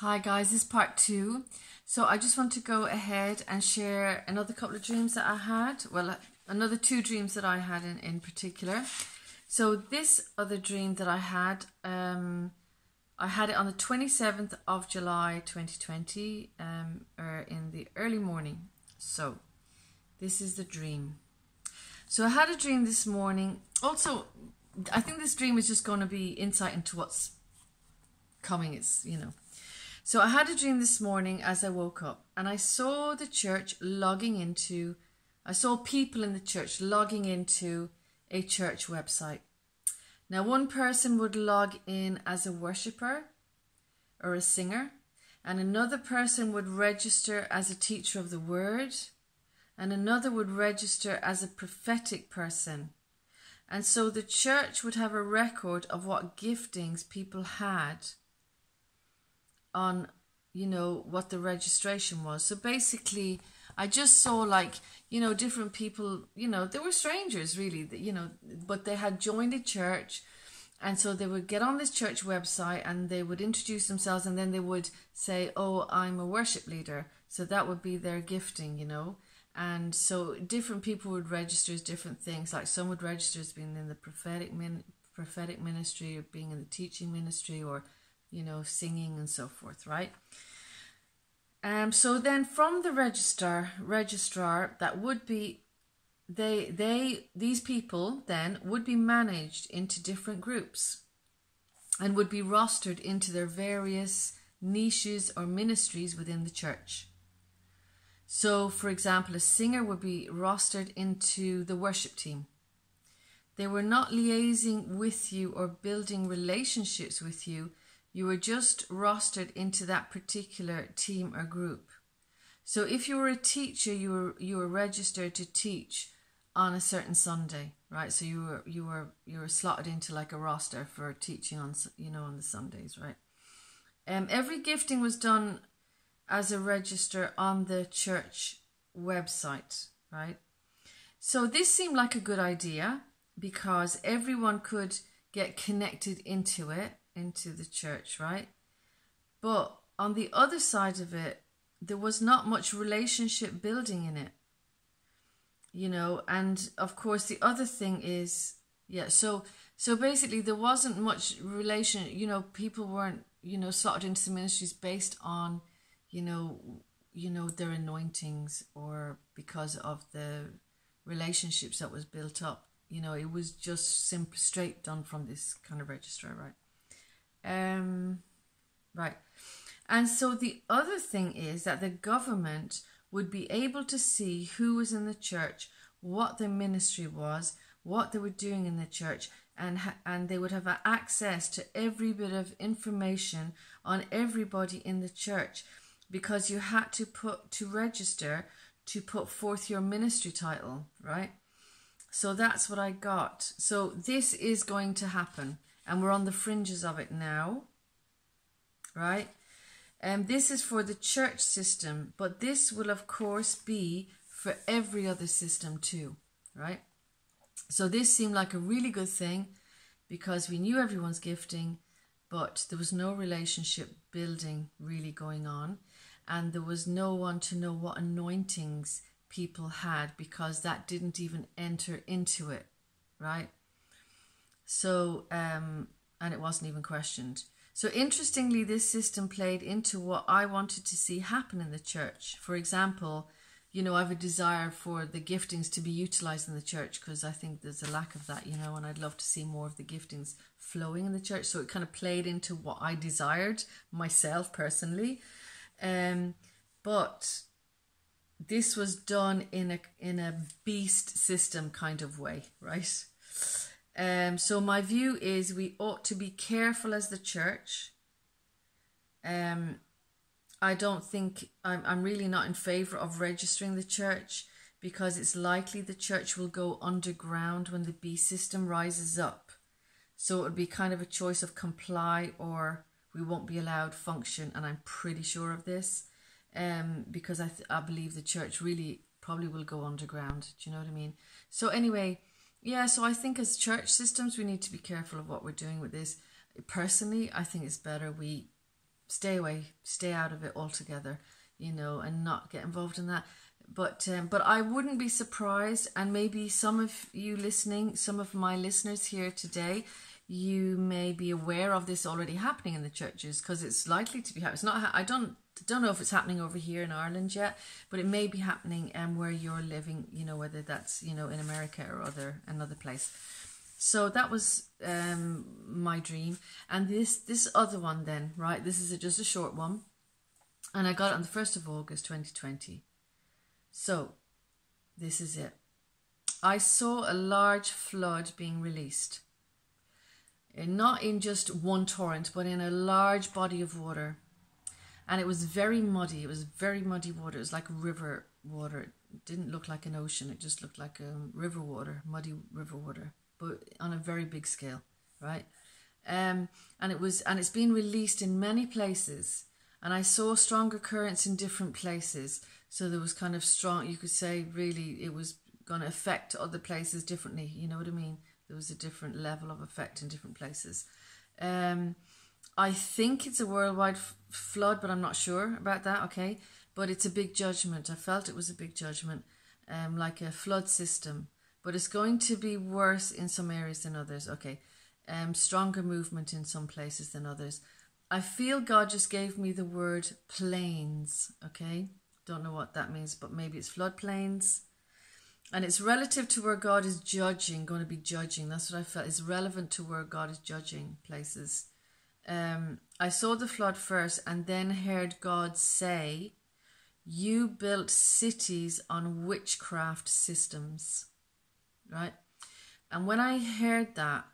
Hi guys, this is part 2. So I just want to go ahead and share another couple of dreams that I had. Well, another 2 dreams that I had in particular. So this other dream that I had it on the 27th of July 2020, or in the early morning. So this is the dream. So I had a dream this morning. Also, I think this dream is just going to be insight into what's coming. So I had a dream this morning as I woke up, and I saw the church I saw people in the church logging into a church website. Now, one person would log in as a worshipper or a singer, and another person would register as a teacher of the word, and another would register as a prophetic person. And so the church would have a record of what giftings people had on, what the registration was. So basically, I just saw different people, they were strangers really, but they had joined a church. And so they would get on this church website and they would introduce themselves, and then they would say, oh, I'm a worship leader. So that would be their gifting, And so different people would register as different things. Like some would register as being in the prophetic ministry, or being in the teaching ministry, or singing and so forth, right? So then from the registrar, that would be these people then would be managed into different groups and would be rostered into their various niches or ministries within the church. So, for example, a singer would be rostered into the worship team. They were not liaising with you or building relationships with you. You were just rostered into that particular team or group. So if you were a teacher, you were registered to teach on a certain Sunday, right? So you were slotted into like a roster for teaching on on the Sundays, right? Every gifting was done as a register on the church website, right? So this seemed like a good idea because everyone could get connected into the church, right? But on the other side of it, there was not much relationship building in it, and of course the other thing is, so basically there wasn't much relation, people weren't, slotted into the ministries based on, their anointings or because of the relationships that was built up. It was just straight done from this kind of registrar, right? Right. And so the other thing is that the government would be able to see who was in the church, what their ministry was, what they were doing in the church, and they would have access to every bit of information on everybody in the church, because you had to register to put forth your ministry title, right? So that's what I got. So this is going to happen, and we're on the fringes of it now, right? This is for the church system, but this will of course be for every other system too, right? So this seemed like a really good thing because we knew everyone's gifting, but there was no relationship building really going on, and there was no one to know what anointings people had because that didn't even enter into it, right? So, and it wasn't even questioned. So interestingly, this system played into what I wanted to see happen in the church. For example, I have a desire for the giftings to be utilized in the church because I think there's a lack of that, and I'd love to see more of the giftings flowing in the church. So it kind of played into what I desired myself personally. But this was done in a beast system kind of way, right? So my view is we ought to be careful as the church. I don't think, I'm really not in favour of registering the church because it's likely the church will go underground when the beast system rises up. So it would be kind of a choice of comply or we won't be allowed function, and I'm pretty sure of this because I believe the church really probably will go underground. Do you know what I mean? So anyway, so I think as church systems, we need to be careful of what we're doing with this. Personally, I think it's better we stay away, stay out of it altogether, you know, and not get involved in that. But I wouldn't be surprised, and maybe some of you listening, some of my listeners here today, you may be aware of this already happening in the churches, because it's likely to be happening. It's not. I don't know if it's happening over here in Ireland yet, but it may be happening where you're living. You know, whether that's, you know, in America or another place. So that was my dream, and this other one then, right? This is just a short one, and I got it on the 1st of August 2020. So this is it. I saw a large flood being released. Not in just one torrent, but in a large body of water. And it was very muddy. It was very muddy water. It was like river water. It didn't look like an ocean. It just looked like river water, muddy river water, but on a very big scale, right? And it's been released in many places. And I saw stronger currents in different places. So there was kind of strong, you could say, really, it was going to affect other places differently. You know what I mean? There was a different level of effect in different places. I think it's a worldwide flood, but I'm not sure about that, okay? But it's a big judgment. I felt it was a big judgment, like a flood system. But it's going to be worse in some areas than others, okay? Stronger movement in some places than others. I feel God just gave me the word plains, okay? Don't know what that means, but maybe it's floodplains. And it's relative to where God is judging, going to be judging. That's what I felt. It's relevant to where God is judging places. I saw the flood first and then heard God say, you built cities on witchcraft systems, right? And when I heard that,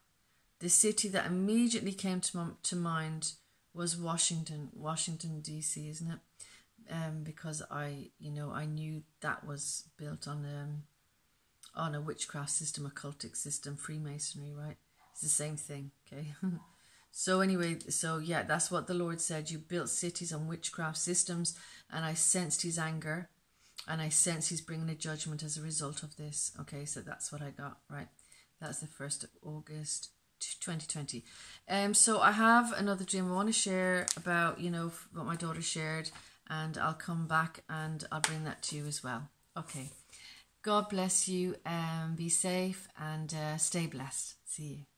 the city that immediately came to mind was Washington, DC, isn't it? Because I knew that was built on a witchcraft system, occultic system, Freemasonry, right? It's the same thing, okay? So anyway, so yeah, that's what the Lord said. You built cities on witchcraft systems, and I sensed his anger, and I sense he's bringing a judgment as a result of this. Okay, so that's what I got, right? That's the 1st of August 2020. So I have another dream I want to share about, you know, what my daughter shared, and I'll come back and I'll bring that to you as well. Okay. God bless you, be safe and stay blessed. See you.